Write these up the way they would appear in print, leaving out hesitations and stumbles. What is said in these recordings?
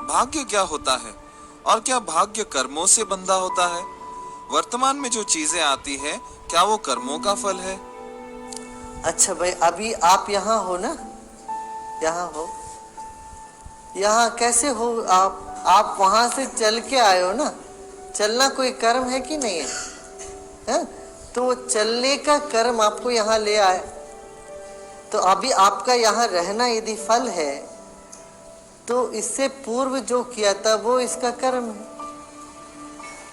भाग्य क्या होता है और क्या भाग्य कर्मों से बंधा होता है? वर्तमान में जो चीजें आती है क्या वो कर्मों का फल है? अच्छा भाई, अभी आप यहाँ हो ना, यहाँ हो, यहाँ कैसे हो आप वहां से चल के आए हो ना। चलना कोई कर्म है कि नहीं है? तो वो चलने का कर्म आपको यहाँ ले आए। तो अभी आपका यहाँ रहना यदि फल है तो इससे पूर्व जो किया था वो इसका कर्म है।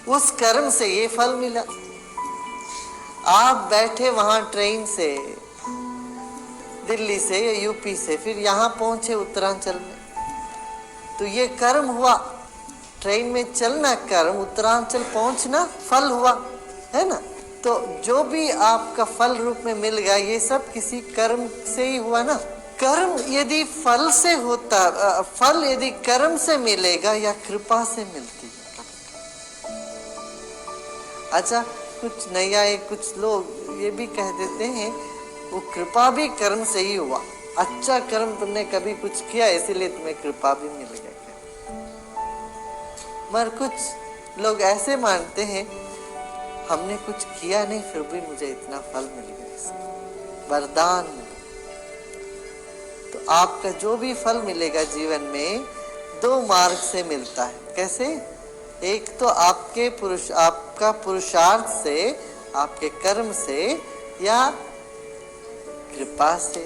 उस कर्म से ये फल मिला। आप बैठे वहां ट्रेन से, दिल्ली से या यूपी से, फिर यहाँ पहुंचे उत्तरांचल में, तो ये कर्म हुआ। ट्रेन में चलना कर्म, उत्तरांचल पहुंचना फल हुआ, है ना। तो जो भी आपका फल रूप में मिल गया ये सब किसी कर्म से ही हुआ ना। कर्म यदि फल से होता, फल यदि कर्म से मिलेगा या कृपा से मिलती है। अच्छा, कुछ नैयायिक, कुछ लोग ये भी कह देते हैं वो कृपा भी कर्म से ही हुआ। अच्छा कर्म तुमने कभी कुछ किया इसीलिए तुम्हें कृपा भी मिल गया। मगर कुछ लोग ऐसे मानते हैं हमने कुछ किया नहीं फिर भी मुझे इतना फल मिल गया, वरदान मिला। तो आपका जो भी फल मिलेगा जीवन में दो मार्ग से मिलता है। कैसे? एक तो आपका पुरुषार्थ से, आपके कर्म से, या कृपा से।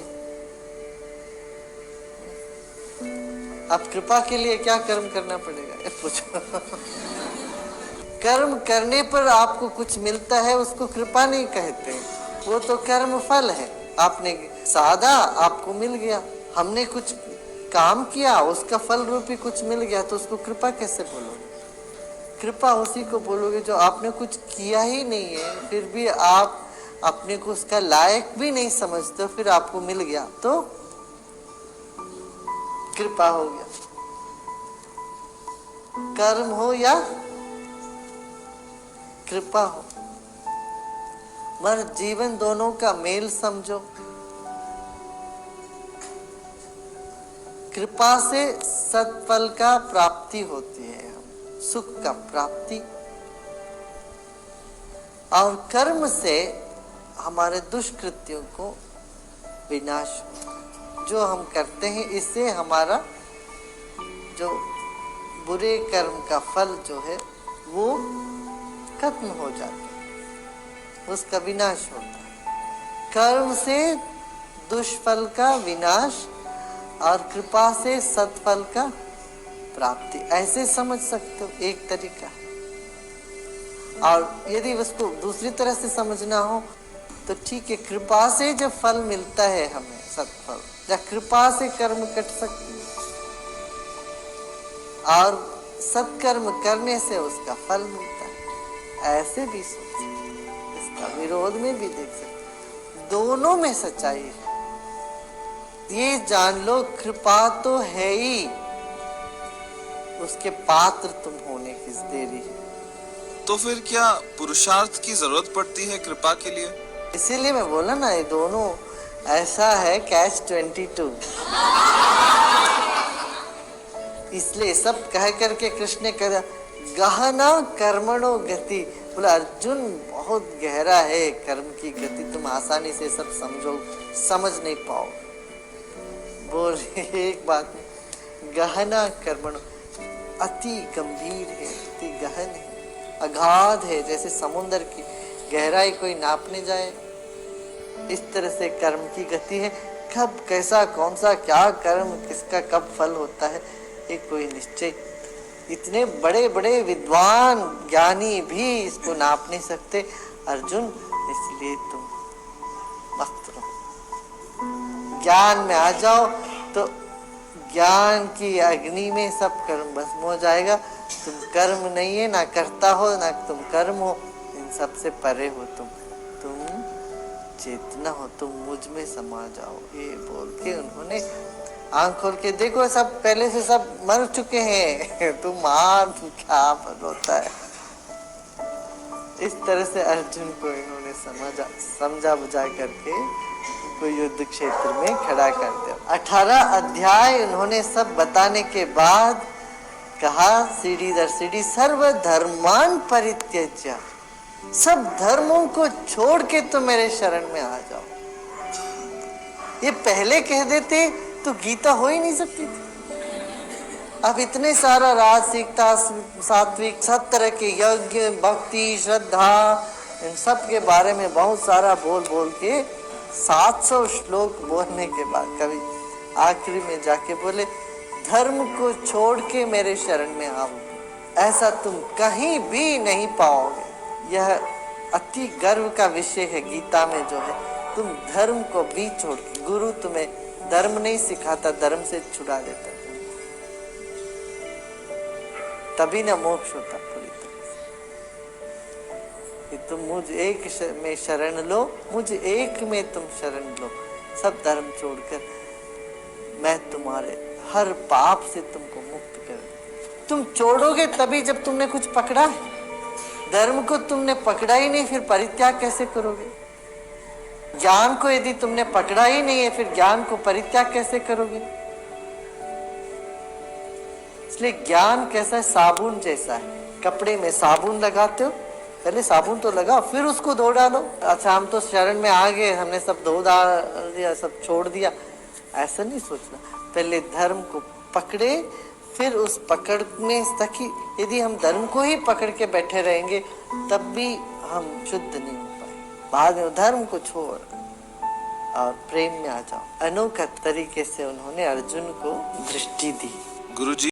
अब कृपा के लिए क्या कर्म करना पड़ेगा पूछो। कर्म करने पर आपको कुछ मिलता है उसको कृपा नहीं कहते, वो तो कर्म फल है। आपने साधा, आपको मिल गया। हमने कुछ काम किया, उसका फल रूपी कुछ मिल गया, तो उसको कृपा कैसे बोलोगे? कृपा उसी को बोलोगे जो आपने कुछ किया ही नहीं है फिर भी आप अपने को उसका लायक भी नहीं समझते, फिर आपको मिल गया तो कृपा हो गया। कर्म हो या कृपा हो, मगर जीवन दोनों का मेल समझो। कृपा से सत्फल का प्राप्ति होती है, सुख का प्राप्ति, और कर्म से हमारे दुष्कृत्यों को विनाश। जो हम करते हैं इससे हमारा जो बुरे कर्म का फल जो है वो खत्म हो जाता है, उसका विनाश होता है। कर्म से दुष्फल का विनाश और कृपा से सत्फल का प्राप्ति, ऐसे समझ सकते हो एक तरीका। और यदि उसको दूसरी तरह से समझना हो तो ठीक है, कृपा से जब फल मिलता है हमें सत्फल, या कृपा से कर्म कट सकती है, और सत्कर्म करने से उसका फल मिलता है, ऐसे भी सोच सकते। इसका विरोध में भी देख सकते, दोनों में सच्चाई है। ये जान लो कृपा तो है ही, उसके पात्र तुम होने की देरी है। तो फिर क्या पुरुषार्थ की जरूरत पड़ती है कृपा के लिए? इसीलिए मैं बोला ना, ये दोनों ऐसा है कैच 22। इसलिए सब कह करके कृष्ण ने कहा गहना कर्मणो गति। बोला अर्जुन बहुत गहरा है कर्म की गति, तुम आसानी से सब समझ नहीं पाओ। बोल एक बात, गहना कर्मणो, अति गंभीर है, अति गहन है, अगाध है, जैसे समुद्र की गहराई कोई नापने जाए, इस तरह से कर्म की गति है। कब कैसा कौन सा क्या कर्म किसका कब फल होता है ये कोई निश्चय, इतने बड़े बड़े विद्वान ज्ञानी भी इसको नाप नहीं सकते। अर्जुन इसलिए तुम मस्त रहो, ज्ञान में आ जाओ तो ज्ञान की अग्नि में सब कर्म भस्म हो जाएगा। तुम कर्म नहीं है, ना करता हो ना तुम कर्म हो, इन सब से परे हो तुम चेतना हो, तुम मुझ में समा जाओ। ये बोल के उन्होंने आंख खोल के देखो, सब पहले से सब मर चुके हैं, तुम क्या होता है। इस तरह से अर्जुन को इन्होंने समझा बुझा करके कोई युद्ध क्षेत्र में खड़ा कर दिया। 18 अध्याय उन्होंने सब बताने के बाद कहा सीढ़ी दर सीढ़ी सर्व धर्मान परित्यज्य, सब धर्मों को छोड़ के तो मेरे शरण में आ जाओ। ये पहले कह देते तो गीता हो ही नहीं सकती थी। अब इतने सारा राजसिकता, सात्विक, सब तरह के यज्ञ, भक्ति, श्रद्धा, इन सब के बारे में बहुत सारा बोल बोल के 700 श्लोक बोलने के बाद कवि आखिरी में जाके बोले धर्म को छोड़ के मेरे शरण में आओ, ऐसा तुम कहीं भी नहीं पाओगे। यह अति गर्व का विषय है गीता में जो है, तुम धर्म को भी छोड़ के, गुरु तुम्हें धर्म नहीं सिखाता, धर्म से छुड़ा देता, तभी ना मोक्ष होता पूरी तरह से। कि तुम मुझ एक में शरण लो, मुझ एक में तुम शरण लो, सब धर्म छोड़कर मैं तुम्हारे हर पाप से तुमको मुक्त कर। तुम छोड़ोगे तभी जब तुमने कुछ पकड़ा है। धर्म को तुमने पकड़ा ही नहीं, फिर परित्याग कैसे करोगे? ज्ञान को यदि तुमने पकड़ा ही नहीं है, फिर ज्ञान को परित्याग कैसे करोगे? इसलिए ज्ञान कैसा है? साबुन जैसा है। कपड़े में साबुन लगाते हो, पहले साबुन तो लगाओ, फिर उसको धो डालो। अच्छा हम तो शरण में आ गए, हमने सब धो डाल दिया, सब छोड़ दिया, ऐसा नहीं सोचना। पहले धर्म को पकड़े, फिर उस पकड़ में तक ही, यदि हम धर्म को ही पकड़ के बैठे रहेंगे तब भी हम शुद्ध नहीं हो पाए। बाद में धर्म को छोड़ और प्रेम में आ जाओ। अनोखा तरीके से उन्होंने अर्जुन को दृष्टि दी। गुरुजी